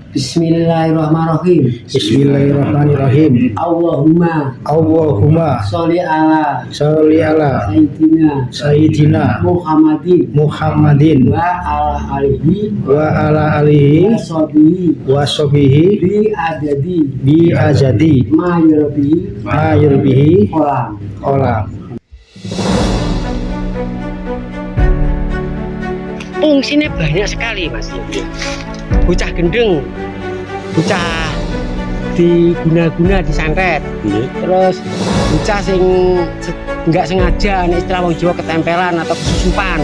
Bismillahirrahmanirrahim. Bismillahirrahmanirrahim. Allahumma sholli ala Sayyidina Muhammadin wa ala alihi wa sahbihi bi ajadi ma yurbihi kolam. Fungsinya banyak sekali mas. Bocah gendeng, bocah diguna-guna disantet, terus bocah sing nggak sengaja nih istilah wong Jawa ketempelan atau kesusupan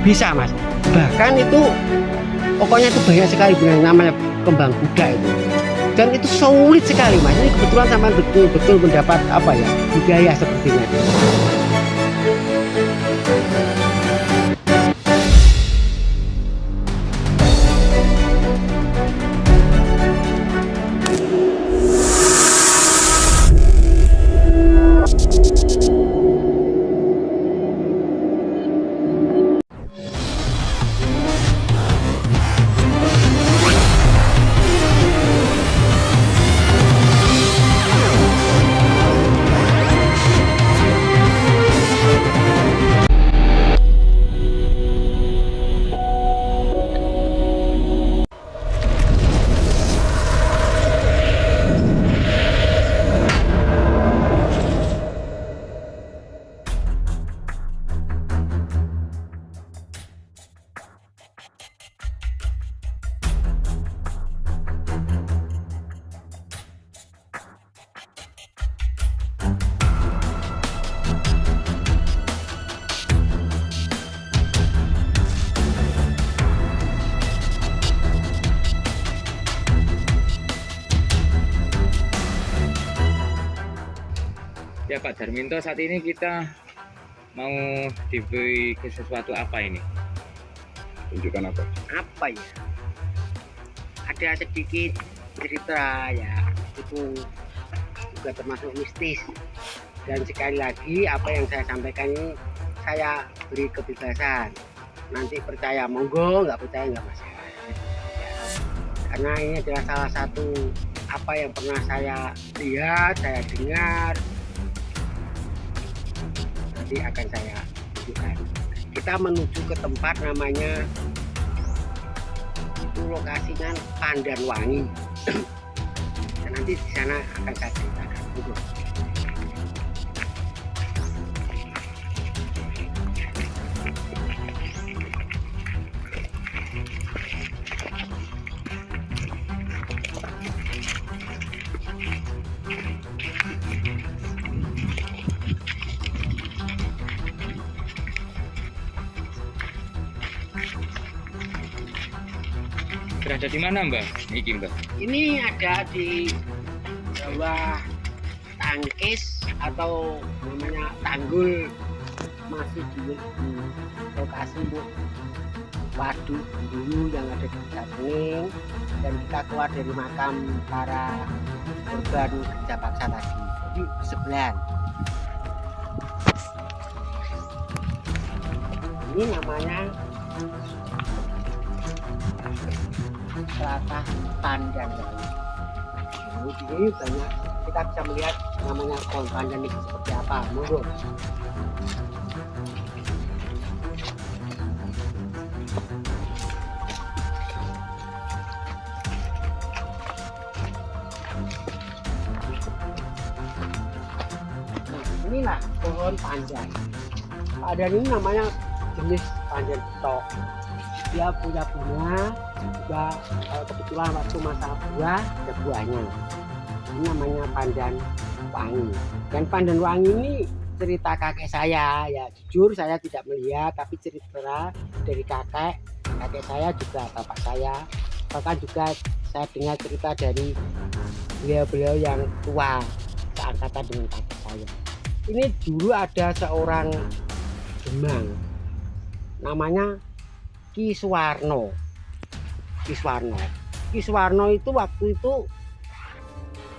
bisa mas. Bahkan itu pokoknya itu banyak sekali gunanya, namanya kembang kuda itu, dan itu sulit sekali mas. Ini kebetulan sampai betul-betul mendapat apa ya, hidayah sepertinya. Ya Pak Darminto, saat ini kita mau diberi sesuatu apa ini? Tunjukkan apa? Apa ya? Ada sedikit cerita ya, itu juga termasuk mistis. Dan sekali lagi apa yang saya sampaikan ini saya beri kebebasan. Nanti percaya monggo, nggak percaya nggak masalah. Ya. Karena ini adalah salah satu apa yang pernah saya lihat, saya dengar. Nanti akan saya tunjukkan. Kita menuju ke tempat namanya, itu lokasinya Pandanwangi. Dan nanti di sana akan saya ceritakan. Berada di mana Mbak? Ini Mbak. Ini ada di bawah tangkis atau namanya tanggul, masih di lokasi waduk dulu yang ada di Desa Bening, dan kita keluar dari makam para korban kerja paksa tadi. Jadi sebelah. Ini namanya Tlatah Pandanwangi. Di sini banyak kita bisa melihat namanya pohon pandan itu seperti apa. Monggo. Nah, inilah pohon pandan. Pandan ini namanya jenis pandan tok. Dia punya bunga juga, kebetulan waktu masa buah ada buahnya. Ini namanya Pandanwangi. Dan Pandanwangi ini cerita kakek saya, ya jujur saya tidak melihat, tapi cerita dari kakek saya juga, bapak saya, bahkan juga saya dengar cerita dari beliau-beliau yang tua seangkatan dengan kakek saya. Ini dulu ada seorang Demang namanya Ki Suwarno. Ki Suwarno itu waktu itu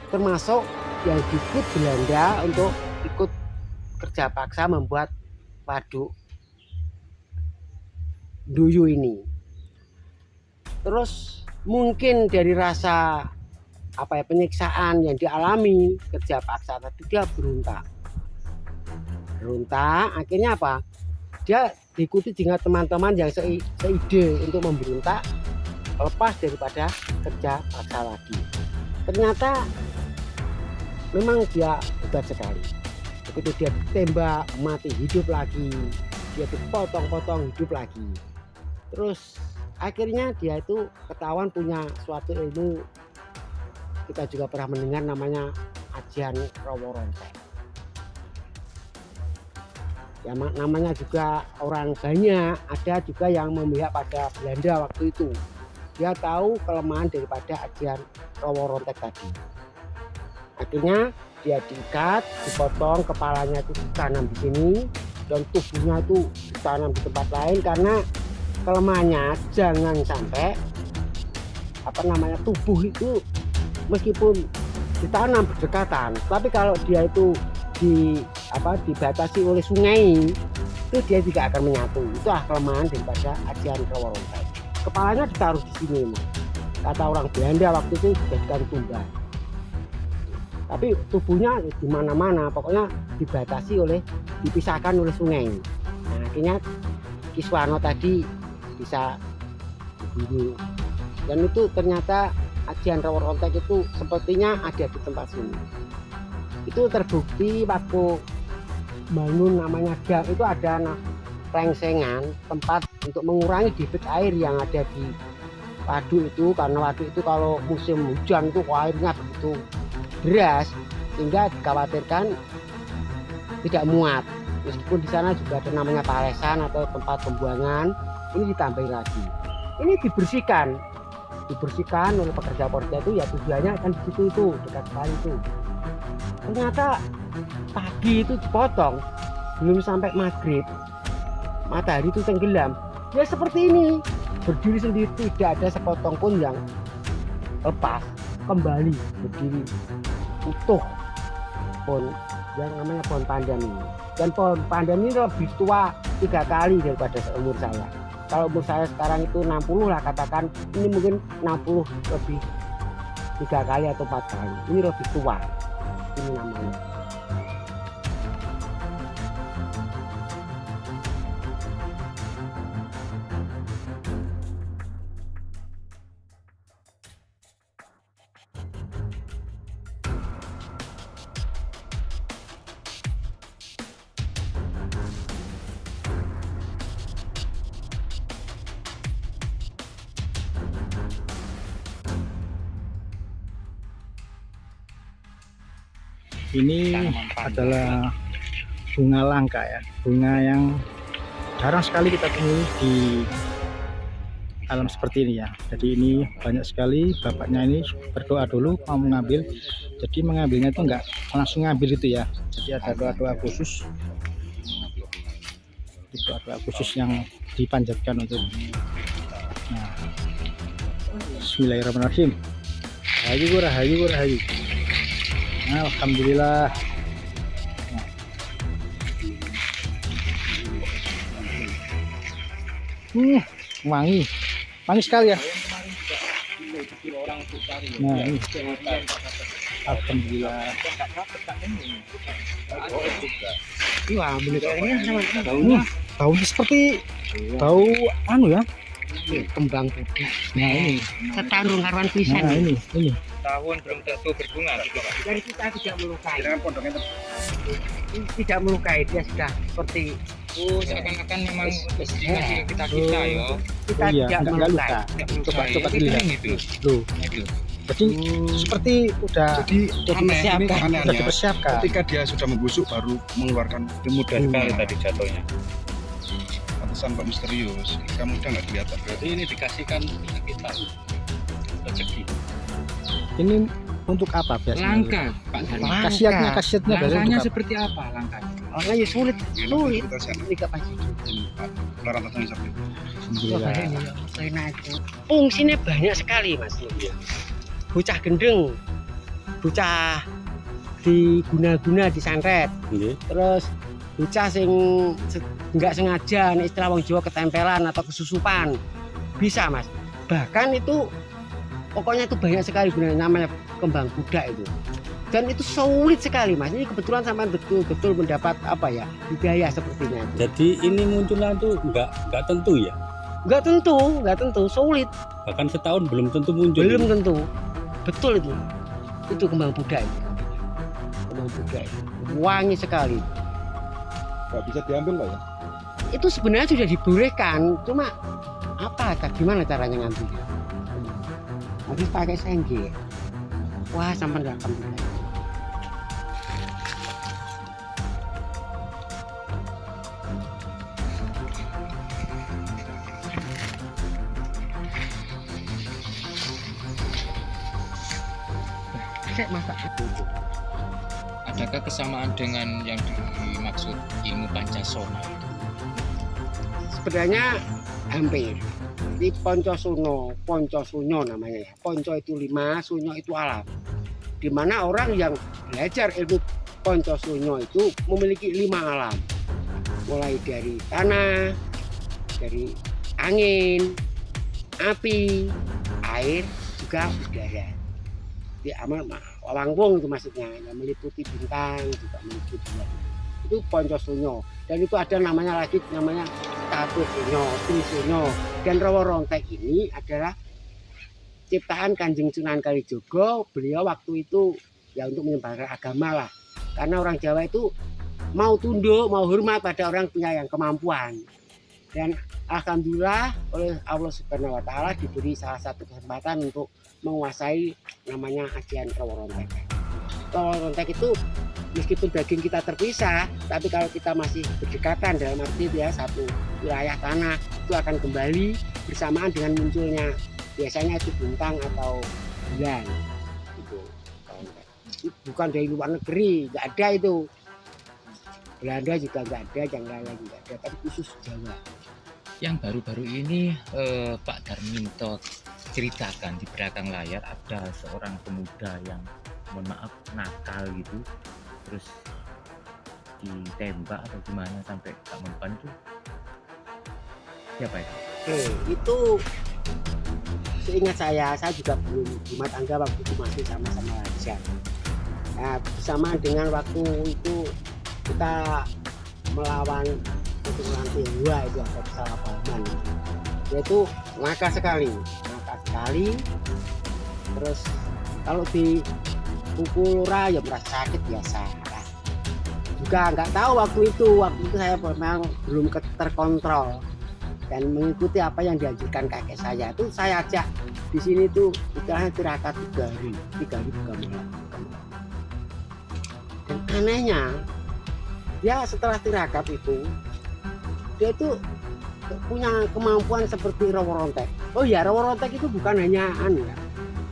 termasuk yang diikut Belanda untuk ikut kerja paksa membuat waduk Duyu ini. Terus mungkin dari rasa penyiksaan yang dialami kerja paksa tadi, dia berontak. Akhirnya apa, dia diikuti dengan teman-teman yang seide untuk memberontak, lepas daripada kerja paksa lagi. Ternyata memang dia hebat sekali. Begitu dia ditembak mati, hidup lagi, dia dipotong-potong, hidup lagi. Terus akhirnya dia itu ketahuan punya suatu ilmu, kita juga pernah mendengar namanya ajian Rawa Rontek. Ya, namanya juga orang banyak, ada juga yang memihak pada Belanda waktu itu. Dia tahu kelemahan daripada ajian Rawa Rontek tadi. Akhirnya dia diikat, dipotong, kepalanya itu ditanam di sini, dan tubuhnya itu ditanam di tempat lain, karena kelemahannya jangan sampai tubuh itu meskipun ditanam berdekatan, tapi kalau dia itu dibatasi oleh sungai, itu dia tidak akan menyatu. Itulah kelemahan daripada ajian Rawa Rontek. Kepalanya ditaruh di sini, kata orang Belanda waktu itu dijadikan tumbal. Tapi tubuhnya di mana-mana, pokoknya dipisahkan oleh sungai. Nah, akhirnya Kiswarno tadi bisa begini. Dan itu ternyata ajian Rawa Rontek itu sepertinya ada di tempat sini. Itu terbukti waktu bangun namanya gang, itu ada plengsengan, tempat untuk mengurangi debit air yang ada di waduk itu, karena waduk itu kalau musim hujan itu airnya begitu deras sehingga dikhawatirkan tidak muat. Meskipun di sana juga ada namanya palesan atau tempat pembuangan, ini ditambahin lagi. Ini dibersihkan oleh pekerja Porda itu, ya tujuannya kan di situ itu dekat sekali itu. Ternyata pagi itu dipotong, belum sampai maghrib matahari itu tenggelam, ya seperti ini, berdiri sendiri, tidak ada sepotong pun yang lepas, kembali berdiri utuh pohon yang namanya pohon pandan ini. Dan pohon pandan ini lebih tua 3 kali daripada seumur saya. Kalau umur saya sekarang itu 60 lah katakan, ini mungkin 60 lebih 3 kali atau 4 kali. Ini lebih tua. Ini namanya. Ini adalah bunga langka ya, bunga yang jarang sekali kita temui di alam seperti ini ya. Jadi ini banyak sekali, bapaknya ini berdoa dulu mau mengambil, jadi mengambilnya itu enggak langsung ngambil itu ya, jadi ada doa-doa khusus, doa-doa khusus yang dipanjatkan untuk. Nah, Bismillahirrahmanirrahim. Rahayu. Alhamdulillah. Wangi sekali ya. Nah, ini. Alhamdulillah. Wah, bentuknya Baunya seperti bau anu ya, kembang putih. nah ini, Setarung karwan pisan. nah ini Tahun belum tentu berbunga gitu Pak. Dari kita tidak melukai. Tidak melukai, dia sudah seperti Seakan-akan memang dikasih kita ya. kita iya, tidak enggak melukai. luka. Coba Itu dilihat. gitu. Loh, Itu. jadi seperti udah dipersiapkan. Ketika dia sudah membusuk baru mengeluarkan Mudah sekali tadi jatuhnya. pantesan kok misterius. Kamu udah nggak kelihatan. Berarti ini dikasihkan kita rezeki. Ini untuk apa biasanya? Langka, Pak Dhani. Khasiatnya biasanya Langkanya untuk apa? seperti apa langkanya? Orangnya sulit. Kita sana. Tidak pasti. Larang datang sampai. Alhamdulillah. Fungsinya banyak sekali mas. Bocah gendeng, bocah diguna-guna disantet, terus bocah sing nggak sengaja, istilah wong Jawa ketempelan atau kesusupan, bisa mas. Bahkan itu pokoknya itu banyak sekali sebenarnya namanya kembang Buddha itu. Dan itu sulit sekali Mas. Ini kebetulan sampai betul-betul mendapat apa ya, hidayah sepertinya itu. Jadi ini munculnya tuh nggak tentu ya? Nggak tentu, sulit. Bahkan setahun belum tentu muncul. Belum tentu. Betul itu. Itu kembang Buddha itu. Kembang Buddha itu. Wangi sekali. Nggak bisa diambil Pak ya? Itu sebenarnya sudah dibolehkan, cuma apa? Gimana caranya ngambilnya? Habis pakai sengge. Wah, sampai nggak akan bisa. Saya masak itu. Adakah kesamaan dengan yang dimaksud ilmu Pancasona itu? Sebenarnya hampir. Di Poncosuno namanya ya. Ponco itu 5, Sunyo itu alam. Di mana orang yang belajar ilmu Poncosuno itu memiliki 5 alam. Mulai dari tanah, dari angin, api, air, juga udara. Di amal wangwong itu maksudnya, yang meliputi bintang, juga meliputi bulan. Itu Poncosuno. Dan itu ada namanya lagi, namanya Tabusunyo, Trisunyo. Dan Rawa Rontek ini adalah ciptaan Kanjeng Sunan Kalijogo. Beliau waktu itu ya untuk menyebarkan agama lah. Karena orang Jawa itu mau tunduk, mau hormat pada orang punya yang kemampuan. Dan alhamdulillah oleh Allah Subhanahu wa taala diberi salah satu kesempatan untuk menguasai namanya ajian Rawa Rontek. Rawa Rontek itu meskipun daging kita terpisah, tapi kalau kita masih berdekatan dalam arti ya satu wilayah tanah, itu akan kembali bersamaan dengan munculnya biasanya itu bintang atau bulan. Itu bukan dari luar negeri, nggak ada itu. Belanda juga nggak ada, yang lain juga ada, tapi khusus Jawa. Yang baru-baru ini Pak Darminto ceritakan di belakang layar ada seorang pemuda yang mohon maaf nakal gitu, terus ditembak atau gimana sampai tak mempan itu siapa itu? Itu seingat saya juga belum rumah tangga waktu itu masih sama-sama aja. Nah, bersamaan dengan waktu itu kita melawan keturunan Tionghoa itu ada kesalahpahaman. Yaitu nakal sekali. Terus kalau dipukul lurah ya merasa sakit biasa. Juga nggak tahu waktu itu saya memang belum terkontrol dan mengikuti apa yang dianjurkan kakek saya. Itu saya ajak di sini tuh istilahnya tirakat 3 hari bukan malam. Dan anehnya dia setelah tirakat itu dia itu punya kemampuan seperti Rawa Rontek. Oh ya, Rawa Rontek itu bukan hanya ya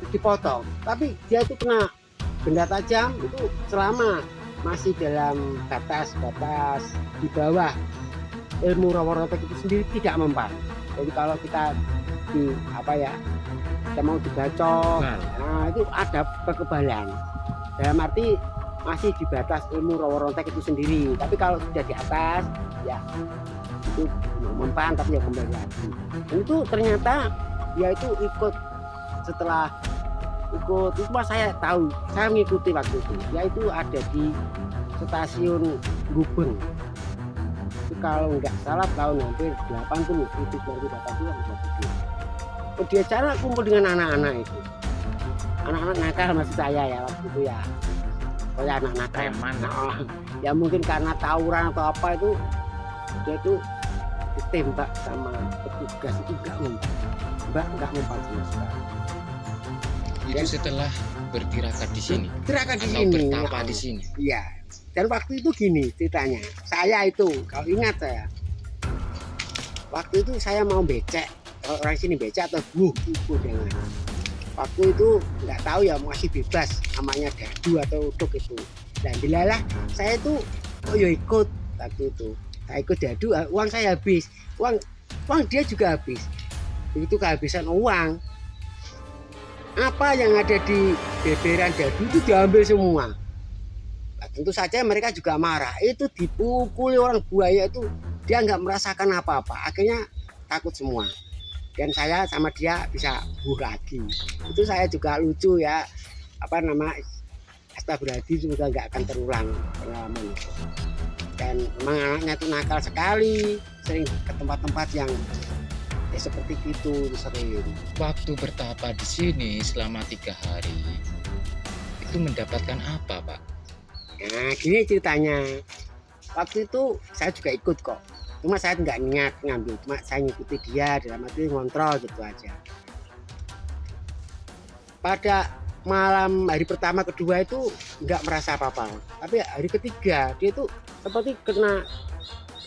dipotong, tapi dia itu kena benda tajam itu selama masih dalam batas di bawah ilmu Rawa Rontek itu sendiri tidak mempan. Jadi kalau kita kita mau dibacok, nah itu ada kekebalan. Dalam arti masih di batas ilmu Rawa Rontek itu sendiri. Tapi kalau sudah di atas, ya itu mempan tapi ya kembali lagi. Dan itu ternyata dia itu ikut setelah itu saya tahu, saya mengikuti waktu itu. Yaitu ada di stasiun Gubeng. Itu kalau nggak salah tahun hampir 80 itu 2080 dia cara kumpul dengan anak-anak itu. Anak-anak nakal maksud saya ya waktu itu ya. Kayak anak nakal. Ya mungkin karena tawuran atau apa itu dia itu ditembak sama petugas itu nggak mempan sama sekali. Itu setelah bertirakat di sini. Tirakat di atau sini. bertapa di sini. Iya. Dan waktu itu gini ceritanya. Saya itu kalau ingat saya. Waktu itu saya mau becek. Kalau orang sini becek atau jangan. Waktu itu nggak tahu ya masih bebas namanya dadu atau uduk itu. Dan dilalah saya itu ikut waktu itu. Saya ikut dadu, uang saya habis. Uang dia juga habis. Begitu kehabisan uang. Apa yang ada di beberan dadu itu diambil semua. Nah, tentu saja mereka juga marah. Itu dipukuli orang buaya itu dia nggak merasakan apa-apa. Akhirnya takut semua. dan saya sama dia bisa lagi. Itu saya juga lucu ya, apa nama, astagfirullahaladzim, semoga nggak akan terulang pengalaman itu. Dan memang anaknya itu nakal sekali, sering ke tempat-tempat yang seperti itu sering. Waktu bertapa di sini selama 3 hari itu mendapatkan apa, Pak? Nah, gini ceritanya. Waktu itu saya juga ikut kok. Cuma saya nggak niat ngambil, cuma saya ngikuti dia dalam arti ngontrol gitu aja. Pada malam hari pertama kedua itu nggak merasa apa-apa. Tapi hari ketiga dia itu seperti kena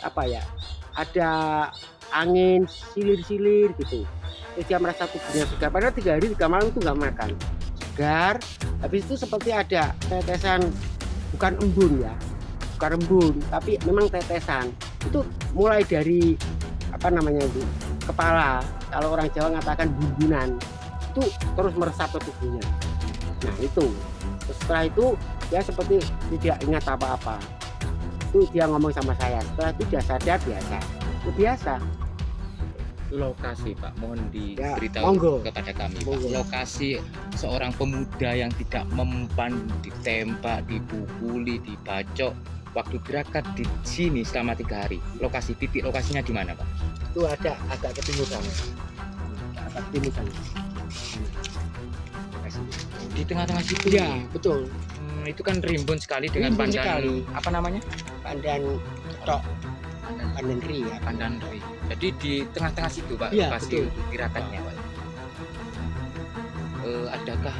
apa ya? Ada angin silir-silir gitu. Terus dia merasa tubuhnya segar. Padahal 3 hari 3 malam itu nggak makan. Segar. Habis itu seperti ada tetesan, bukan embun ya, bukan embun, tapi memang tetesan. Itu mulai dari apa namanya itu, kepala. Kalau orang Jawa mengatakan bumbunan, itu terus meresap ke tubuhnya. Nah itu. Terus setelah itu dia seperti tidak ingat apa-apa. Itu dia ngomong sama saya. Setelah itu dia sadar biasa. Itu biasa. Lokasi, Pak, mohon Ya, diberitahu monggo. kepada kami, Pak. Monggo. Lokasi seorang pemuda yang tidak mempan, ditembak, dipukuli, dibacok waktu gerakan di sini selama 3 hari. Lokasi, titik lokasinya di mana, Pak? Itu ada agak ke timur sana. Agak ke timur sana. Di tengah-tengah situ. Iya, betul. Itu kan rimbun sekali dengan Rimbun pandan. sekali. Apa namanya? Pandan tok, pandan ri ya. Pandan Ri. Jadi di tengah-tengah situ, Pak, Iya, lokasi betul. untuk gerakannya, Pak. Adakah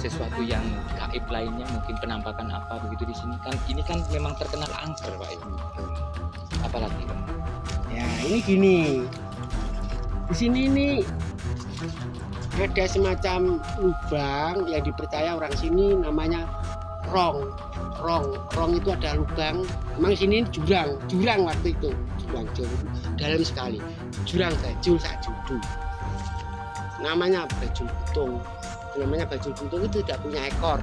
sesuatu yang gaib lainnya, mungkin penampakan apa begitu di sini? Kan ini kan memang terkenal angker, Pak. Apalagi, Pak? Ya, ini gini. Di sini ini ada semacam lubang yang dipercaya orang sini namanya rong. Rong itu ada lubang. Memang sini jurang waktu itu. Jurang dalam sekali. Jurang bajul sak judu. Namanya bajul butung. Namanya bajul butung itu tidak punya ekor.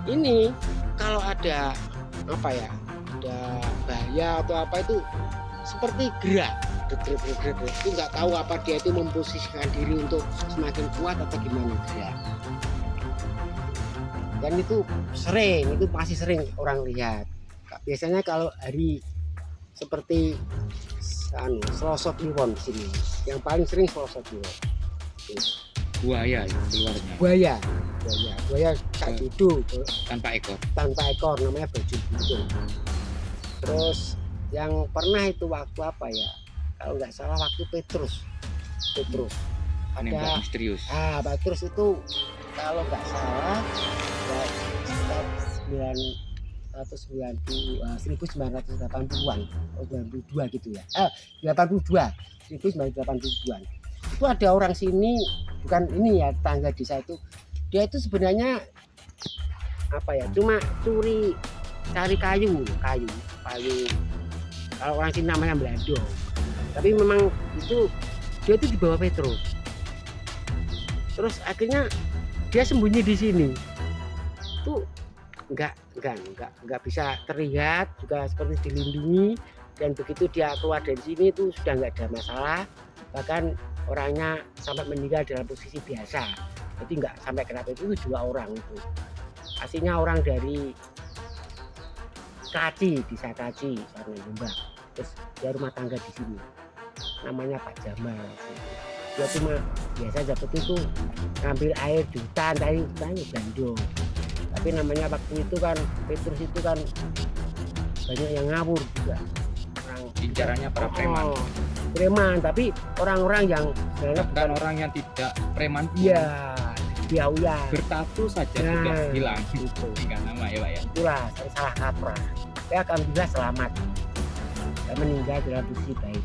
Ini kalau ada apa ya? Ada bahaya atau apa itu seperti gerak. Itu nggak tahu apa dia itu memposisikan diri untuk semakin kuat atau gimana gerak. Dan itu sering, itu pasti sering orang lihat. Biasanya kalau hari seperti Selasa Kliwon di sini, yang paling sering Selasa Kliwon. Buaya ya, keluarnya. Buaya tak duduk Tanpa ekor. tanpa ekor, namanya baju butung. Terus yang pernah itu waktu apa ya? Kalau nggak salah waktu Petrus. Penembak Ada misterius. Petrus itu kalau nggak salah ya, sekitar 1980-an, 92 gitu ya. 1982-an. Itu ada orang sini, bukan ini ya, tangga desa itu. Dia itu sebenarnya apa ya? Cuma cari kayu. Kalau orang sini namanya belado. Tapi memang itu dia itu dibawa Petrus. Terus akhirnya dia sembunyi di sini. Itu nggak bisa terlihat, juga seperti dilindungi, dan begitu dia keluar dari sini itu sudah nggak ada masalah. Bahkan orangnya sampai meninggal dalam posisi biasa. Jadi nggak sampai kenapa itu 2 orang itu. Aslinya orang dari Kaci, desa Kaci, sana Jombang. Terus dia rumah tangga di sini. Namanya Pak Jamal. Dia cuma biasa seperti itu ngambil air di hutan, tadi hutannya Bandung. Tapi namanya waktu itu kan Petrus itu kan banyak yang ngawur juga. Incarannya para preman. Preman, tapi orang-orang yang Bahkan orang yang tidak preman pun iya dia bertatu saja Nah, sudah hilang. gitu. Tinggal nama ya, Pak ya. Itulah salah kaprah. Ya alhamdulillah selamat. Dan meninggal dalam posisi baik.